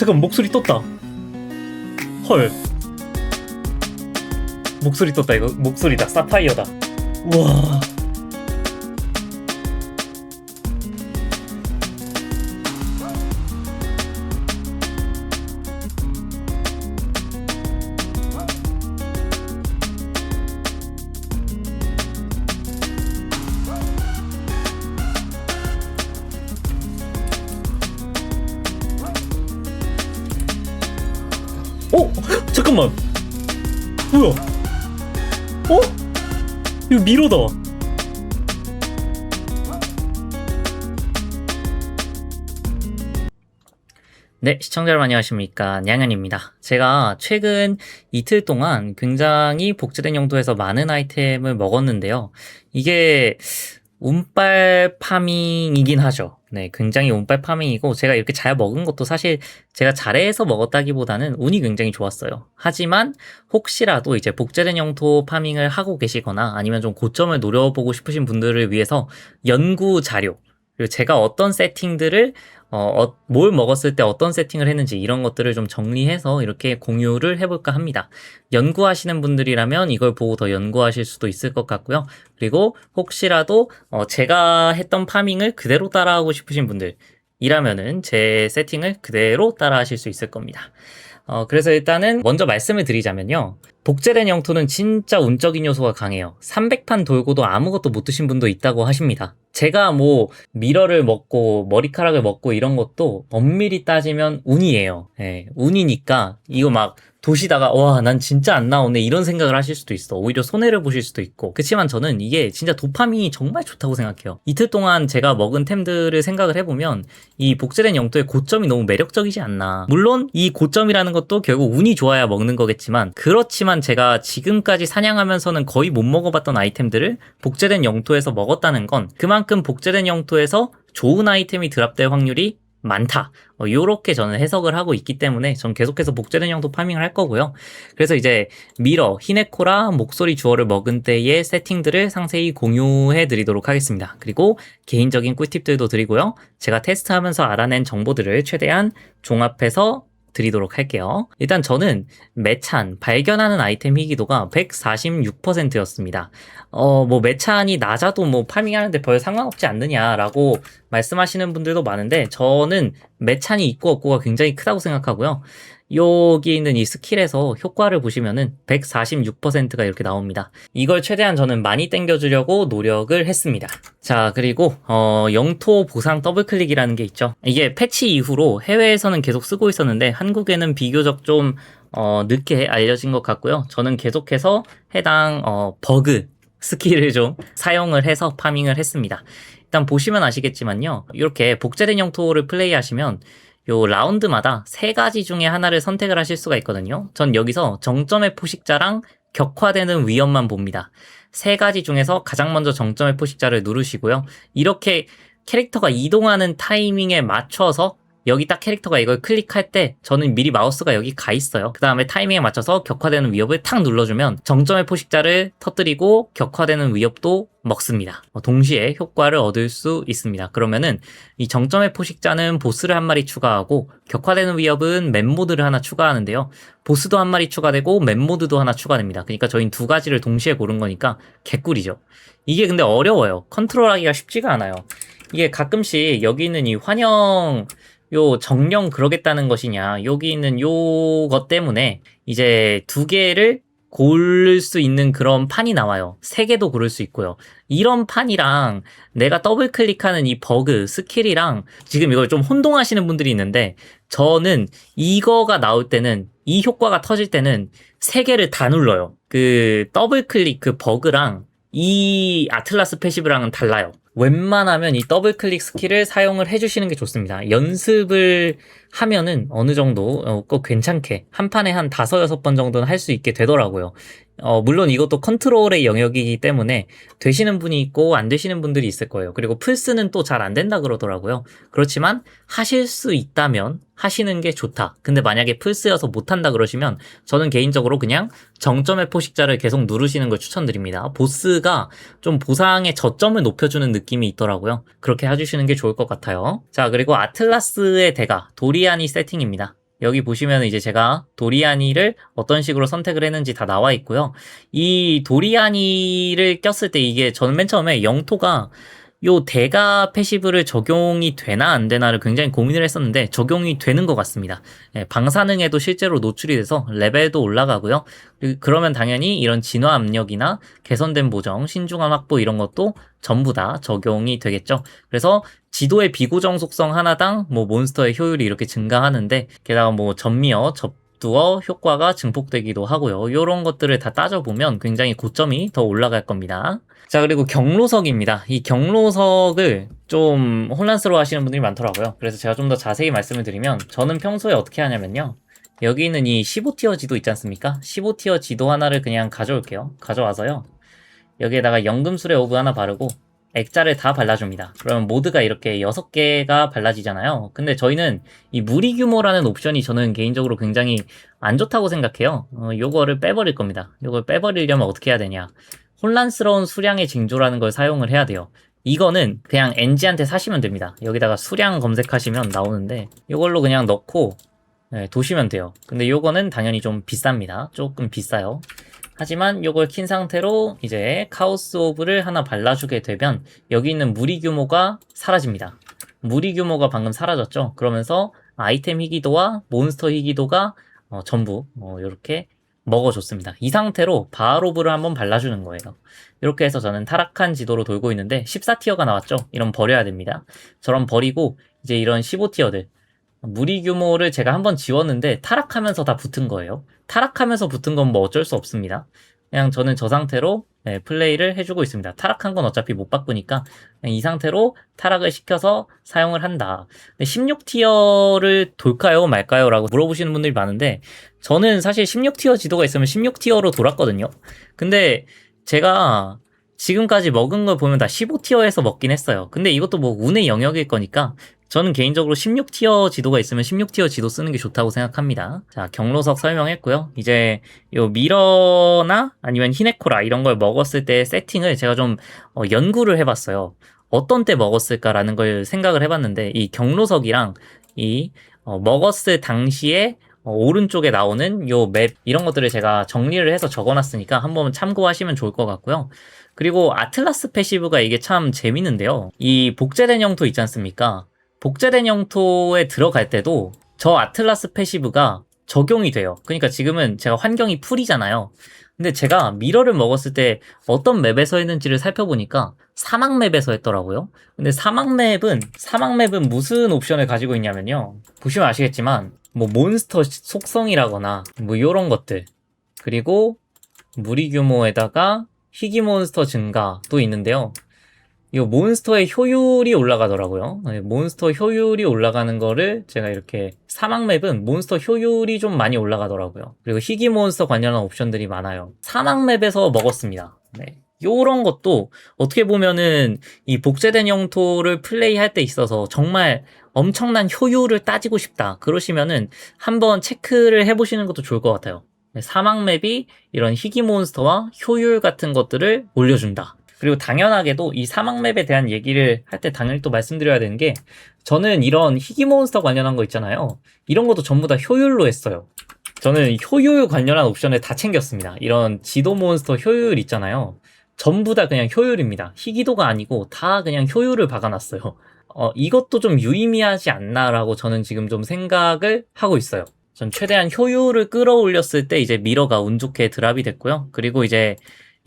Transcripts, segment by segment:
잠깐 목소리 떴다. 헐. 목소리 떴다. 이거 목소리다. 사파이어다. 우와. 잠깐만. 뭐야? 이거 미로다. 네, 시청자 여러분 안녕하십니까. 냥연입니다. 제가 최근 이틀 동안 굉장히 복제된 용도에서 많은 아이템을 먹었는데요. 이게 운빨 파밍이긴 하죠. 네, 굉장히 운빨 파밍이고, 제가 이렇게 잘 먹은 것도 사실 제가 잘해서 먹었다기보다는 운이 굉장히 좋았어요. 하지만 혹시라도 이제 복제된 영토 파밍을 하고 계시거나 아니면 좀 고점을 노려보고 싶으신 분들을 위해서 연구 자료, 그리고 제가 어떤 세팅들을 뭘 먹었을 때 어떤 세팅을 했는지 이런 것들을 좀 정리해서 이렇게 공유를 해볼까 합니다. 연구하시는 분들이라면 이걸 보고 더 연구하실 수도 있을 것 같고요. 그리고 혹시라도 제가 했던 파밍을 그대로 따라하고 싶으신 분들이라면은 제 세팅을 그대로 따라하실 수 있을 겁니다. 그래서 일단은 먼저 말씀을 드리자면요. 복제된 영토는 진짜 운적인 요소가 강해요. 300판 돌고도 아무것도 못 드신 분도 있다고 하십니다. 제가 뭐 미러를 먹고 머리카락을 먹고 이런 것도 엄밀히 따지면 운이에요. 예, 운이니까 이거 막 도시다가 와, 난 진짜 안 나오네 이런 생각을 하실 수도 있어. 오히려 손해를 보실 수도 있고. 그치만 저는 이게 진짜 도파민이 정말 좋다고 생각해요. 이틀 동안 제가 먹은 템들을 생각을 해보면 이 복제된 영토의 고점이 너무 매력적이지 않나. 물론 이 고점이라는 것도 결국 운이 좋아야 먹는 거겠지만, 그렇지만 제가 지금까지 사냥하면서는 거의 못 먹어봤던 아이템들을 복제된 영토에서 먹었다는 건 그만큼 복제된 영토에서 좋은 아이템이 드랍될 확률이 많다. 요렇게 저는 해석을 하고 있기 때문에 전 계속해서 복제된 영토 파밍을 할 거고요. 그래서 이제 미러, 히네코라, 목소리 주어를 먹은 때의 세팅들을 상세히 공유해 드리도록 하겠습니다. 그리고 개인적인 꿀팁들도 드리고요. 제가 테스트하면서 알아낸 정보들을 최대한 종합해서 드리도록 할게요. 일단 저는 매찬, 발견하는 아이템 희귀도가 146%였습니다. 뭐 매찬이 낮아도 뭐 파밍하는데 별 상관없지 않느냐라고 말씀하시는 분들도 많은데, 저는 매찬이 있고 없고가 굉장히 크다고 생각하고요. 여기 있는 이 스킬에서 효과를 보시면은 146%가 이렇게 나옵니다. 이걸 최대한 저는 많이 땡겨주려고 노력을 했습니다. 자, 그리고 영토 보상 더블클릭이라는 게 있죠. 이게 패치 이후로 해외에서는 계속 쓰고 있었는데 한국에는 비교적 좀 늦게 알려진 것 같고요. 저는 계속해서 해당 버그 스킬을 좀 사용을 해서 파밍을 했습니다. 일단 보시면 아시겠지만요. 이렇게 복제된 영토를 플레이하시면 요 라운드마다 3가지 중에 하나를 선택을 하실 수가 있거든요. 전 여기서 정점의 포식자랑 격화되는 위험만 봅니다. 3가지 중에서 가장 먼저 정점의 포식자를 누르시고요. 이렇게 캐릭터가 이동하는 타이밍에 맞춰서 여기 딱 캐릭터가 이걸 클릭할 때 저는 미리 마우스가 여기 가 있어요. 그 다음에 타이밍에 맞춰서 격화되는 위협을 탁 눌러주면 정점의 포식자를 터뜨리고 격화되는 위협도 먹습니다. 동시에 효과를 얻을 수 있습니다. 그러면은 이 정점의 포식자는 보스를 한 마리 추가하고 격화되는 위협은 맵모드를 하나 추가하는데요. 보스도 한 마리 추가되고 맵모드도 하나 추가됩니다. 그러니까 저희는 2가지를 동시에 고른 거니까 개꿀이죠. 이게 근데 어려워요. 컨트롤하기가 쉽지가 않아요. 이게 가끔씩 여기 있는 이 환영 정령 그러겠다는 것이냐, 여기 있는 요것 때문에 이제 2개를 고를 수 있는 그런 판이 나와요. 3개도 고를 수 있고요. 이런 판이랑 내가 더블 클릭하는 이 버그 스킬이랑 지금 이걸 좀 혼동하시는 분들이 있는데, 저는 이거가 나올 때는, 이 효과가 터질 때는 3개를 다 눌러요. 그 더블 클릭 그 버그랑 이 아틀라스 패시브랑은 달라요. 웬만하면 이 더블 클릭 스킬을 사용을 해주시는 게 좋습니다. 연습을 하면은 어느 정도 꼭 괜찮게 한 판에 한 5-6번 정도는 할 수 있게 되더라고요. 물론 이것도 컨트롤의 영역이기 때문에 되시는 분이 있고 안 되시는 분들이 있을 거예요. 그리고 플스는 또 잘 안 된다 그러더라고요. 그렇지만 하실 수 있다면 하시는 게 좋다. 근데 만약에 플스여서 못한다 그러시면 저는 개인적으로 그냥 정점의 포식자를 계속 누르시는 걸 추천드립니다. 보스가 좀 보상의 저점을 높여주는 느낌이 있더라고요. 그렇게 해주시는 게 좋을 것 같아요. 자, 그리고 아틀라스의 대가 도리아니 세팅입니다. 여기 보시면 이제 제가 도리아니를 어떤 식으로 선택을 했는지 다 나와 있고요. 이 도리아니를 꼈을 때 이게 저는 맨 처음에 영토가 요 대가 패시브를 적용이 되나 안 되나를 굉장히 고민을 했었는데 적용이 되는 것 같습니다. 예, 방사능에도 실제로 노출이 돼서 레벨도 올라가고요. 그러면 당연히 이런 진화 압력이나 개선된 보정, 신중함 확보 이런 것도 전부 다 적용이 되겠죠. 그래서 지도의 비고정 속성 하나당 뭐 몬스터의 효율이 이렇게 증가하는데 게다가 뭐 전미어, 접두어 효과가 증폭되기도 하고요. 이런 것들을 다 따져보면 굉장히 고점이 더 올라갈 겁니다. 자, 그리고 경로석입니다. 이 경로석을 좀 혼란스러워 하시는 분들이 많더라고요. 그래서 제가 좀 더 자세히 말씀을 드리면 저는 평소에 어떻게 하냐면요. 여기 있는 이 15티어 지도 있지 않습니까? 15티어 지도 하나를 그냥 가져올게요. 가져와서요. 여기에다가 연금술의 오브 하나 바르고 액자를 다 발라줍니다. 그러면 모드가 이렇게 6개가 발라지잖아요. 근데 저희는 이 무리 규모라는 옵션이 저는 개인적으로 굉장히 안 좋다고 생각해요. 요거를 빼버릴 겁니다. 요걸 빼버리려면 어떻게 해야 되냐. 혼란스러운 수량의 징조라는 걸 사용을 해야 돼요. 이거는 그냥 NG한테 사시면 됩니다. 여기다가 수량 검색하시면 나오는데 이걸로 그냥 넣고 도시면 돼요. 근데 요거는 당연히 좀 비쌉니다. 조금 비싸요. 하지만 요걸 킨 상태로 이제 카오스 오브를 하나 발라주게 되면 여기 있는 무리 규모가 사라집니다. 무리 규모가 방금 사라졌죠? 그러면서 아이템 희귀도와 몬스터 희귀도가 전부 이렇게 먹어줬습니다. 이 상태로 바하로브를 한번 발라주는 거예요. 이렇게 해서 저는 타락한 지도로 돌고 있는데 14티어가 나왔죠? 이런 버려야 됩니다. 저런 버리고 이제 이런 15티어들 무리 규모를 제가 한번 지웠는데 타락하면서 다 붙은 거예요. 타락하면서 붙은 건 뭐 어쩔 수 없습니다. 그냥 저는 저 상태로 플레이를 해주고 있습니다. 타락한 건 어차피 못 바꾸니까 그냥 이 상태로 타락을 시켜서 사용을 한다. 16티어를 돌까요 말까요? 라고 물어보시는 분들이 많은데 저는 사실 16티어 지도가 있으면 16티어로 돌았거든요. 근데 제가 지금까지 먹은 걸 보면 다 15티어에서 먹긴 했어요. 근데 이것도 뭐 운의 영역일 거니까 저는 개인적으로 16티어 지도가 있으면 16티어 지도 쓰는 게 좋다고 생각합니다. 자, 경로석 설명했고요. 이제 요 미러나 아니면 히네코라 이런 걸 먹었을 때 세팅을 제가 좀 연구를 해봤어요. 어떤 때 먹었을까라는 걸 생각을 해봤는데 이 경로석이랑 이 먹었을 당시에 오른쪽에 나오는 요 맵 이런 것들을 제가 정리를 해서 적어놨으니까 한번 참고하시면 좋을 것 같고요. 그리고 아틀라스 패시브가 이게 참 재밌는데요. 이 복제된 영토 있지 않습니까? 복제된 영토에 들어갈 때도 저 아틀라스 패시브가 적용이 돼요. 그러니까 지금은 제가 환경이 풀이잖아요. 근데 제가 미러를 먹었을 때 어떤 맵에서 했는지를 살펴보니까 사막 맵에서 했더라고요. 근데 사막 맵은 무슨 옵션을 가지고 있냐면요. 보시면 아시겠지만 뭐 몬스터 속성이라거나 뭐 이런 것들 그리고 무리 규모에다가 희귀 몬스터 증가도 있는데요. 이 몬스터의 효율이 올라가더라고요. 몬스터 효율이 올라가는 거를 제가 이렇게 사막 맵은 몬스터 효율이 좀 많이 올라가더라고요. 그리고 희귀 몬스터 관련한 옵션들이 많아요. 사막 맵에서 먹었습니다. 네. 요런 것도 어떻게 보면은 이 복제된 영토를 플레이할 때 있어서 정말 엄청난 효율을 따지고 싶다. 그러시면은 한번 체크를 해보시는 것도 좋을 것 같아요. 사막 맵이 이런 희귀 몬스터와 효율 같은 것들을 올려준다. 그리고 당연하게도 이 사막 맵에 대한 얘기를 할 때 당연히 또 말씀드려야 되는 게 저는 이런 희귀 몬스터 관련한 거 있잖아요. 이런 것도 전부 다 효율로 했어요. 저는 효율 관련한 옵션을 다 챙겼습니다. 이런 지도 몬스터 효율 있잖아요. 전부 다 그냥 효율입니다. 희귀도가 아니고 다 그냥 효율을 박아놨어요. 이것도 좀 유의미하지 않나라고 저는 지금 좀 생각을 하고 있어요. 전 최대한 효율을 끌어올렸을 때 이제 미러가 운 좋게 드랍이 됐고요. 그리고 이제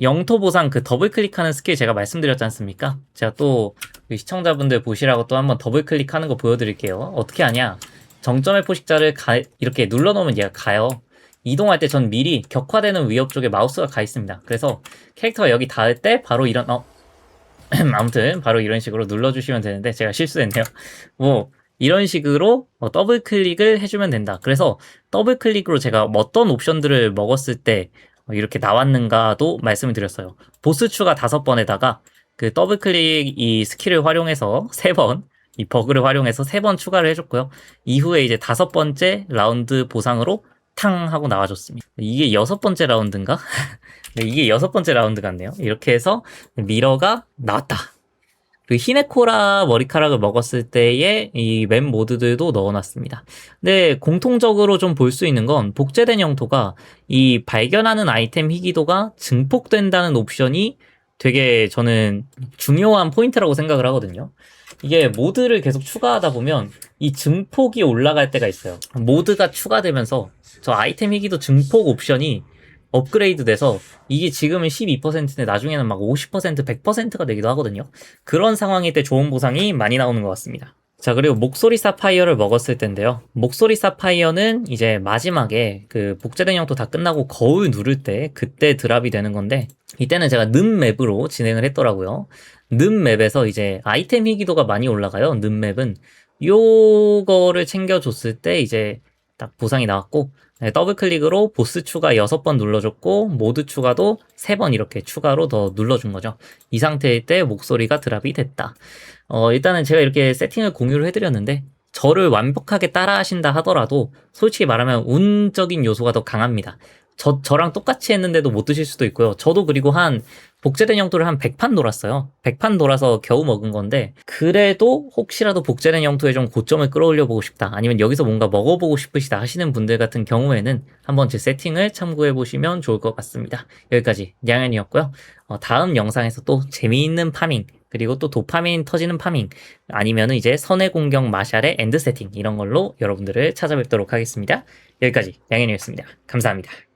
영토 보상 그 더블 클릭하는 스킬 제가 말씀드렸지 않습니까? 제가 또 시청자분들 보시라고 또 한번 더블 클릭하는 거 보여드릴게요. 어떻게 하냐? 정점의 포식자를 이렇게 눌러놓으면 얘가 가요. 이동할 때 전 미리 격화되는 위협 쪽에 마우스가 가 있습니다. 그래서 캐릭터가 여기 닿을 때 바로 이런 아무튼 바로 이런 식으로 눌러주시면 되는데 제가 실수했네요. 뭐 이런 식으로 더블 클릭을 해주면 된다. 그래서 더블 클릭으로 제가 어떤 옵션들을 먹었을 때 이렇게 나왔는가도 말씀을 드렸어요. 보스 추가 5번에다가 그 더블 클릭 이 스킬을 활용해서 3번, 이 버그를 활용해서 3번 추가를 해줬고요. 이후에 이제 5번째 라운드 보상으로 탕 하고 나와줬습니다. 이게 6번째 라운드인가? 네, 이게 6번째 라운드 같네요. 이렇게 해서 미러가 나왔다. 그리고 히네코라 머리카락을 먹었을 때의 이 맵 모드들도 넣어놨습니다. 근데 공통적으로 좀 볼 수 있는 건 복제된 영토가 이 발견하는 아이템 희귀도가 증폭된다는 옵션이 되게 저는 중요한 포인트라고 생각을 하거든요. 이게 모드를 계속 추가하다 보면 이 증폭이 올라갈 때가 있어요. 모드가 추가되면서 저 아이템 희귀도 증폭 옵션이 업그레이드 돼서 이게 지금은 12%인데 나중에는 막 50%, 100%가 되기도 하거든요. 그런 상황일 때 좋은 보상이 많이 나오는 것 같습니다. 자, 그리고 목소리 사파이어를 먹었을 텐데요. 목소리 사파이어는 이제 마지막에 그 복제된 영토 다 끝나고 거울 누를 때 그때 드랍이 되는 건데, 이때는 제가 는 맵으로 진행을 했더라고요. 는 맵에서 이제 아이템 희귀도가 많이 올라가요. 는 맵은 요거를 챙겨줬을 때 이제 딱 보상이 나왔고, 네, 더블 클릭으로 보스 추가 6번 눌러줬고 모드 추가도 3번 이렇게 추가로 더 눌러준 거죠. 이 상태일 때 목소리가 드랍이 됐다. 일단은 제가 이렇게 세팅을 공유를 해드렸는데 저를 완벽하게 따라 하신다 하더라도 솔직히 말하면 운적인 요소가 더 강합니다. 저랑 똑같이 했는데도 못 드실 수도 있고요. 저도 그리고 한 복제된 영토를 한 100판 돌았어요. 100판 돌아서 겨우 먹은 건데, 그래도 혹시라도 복제된 영토에 좀 고점을 끌어올려 보고 싶다, 아니면 여기서 뭔가 먹어보고 싶으시다 하시는 분들 같은 경우에는 한번 제 세팅을 참고해 보시면 좋을 것 같습니다. 여기까지 냥현이었고요. 다음 영상에서 또 재미있는 파밍, 그리고 또 도파민 터지는 파밍, 아니면은 이제 선의 공격 마샬의 엔드 세팅, 이런 걸로 여러분들을 찾아뵙도록 하겠습니다. 여기까지 냥현이었습니다. 감사합니다.